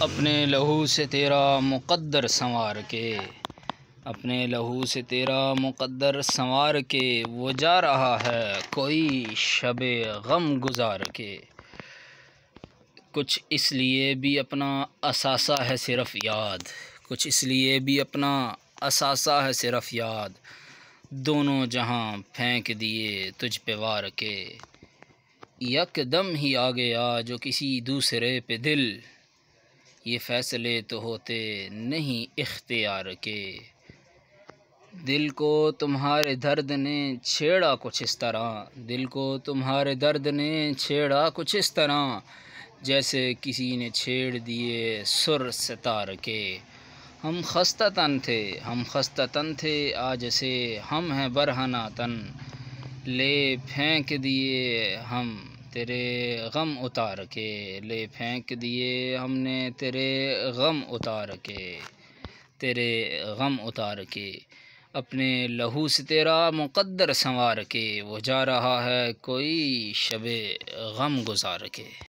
اپنے لہو سے تیرا مقدر سنوار کے، اپنے لہو سے تیرا مقدر سنوار کے، وہ جا رہا ہے کوئی شب غم گزار کے۔ کچھ اس لیے بھی اپنا اثاثہ ہے صرف یاد، کچھ اس لیے بھی اپنا اثاثہ ہے صرف یاد، دونوں جہاں پھینک دیے تجھ پہ وار کے۔ یک دم ہی آ گیا جو کسی دوسرے پہ دل، یہ فیصلے تو ہوتے نہیں اختیار کے۔ دل کو تمہارے درد نے چھیڑا کچھ اس طرح، دل کو تمہارے درد نے چھیڑا کچھ اس طرح، جیسے کسی نے چھیڑ دیے سر ستار کے۔ ہم خستہ تن تھے، ہم خستہ تن تھے، آج سے ہم ہیں برہنہ تن، لے پھینک دیے ہم تیرے غم اتار کے، لے پھینک دیے ہم نے تیرے غم اتار کے، تیرے غم اتار کے۔ اپنے لہو سے تیرا مقدر سنوار کے، وہ جا رہا ہے کوئی شب غم گزار کے۔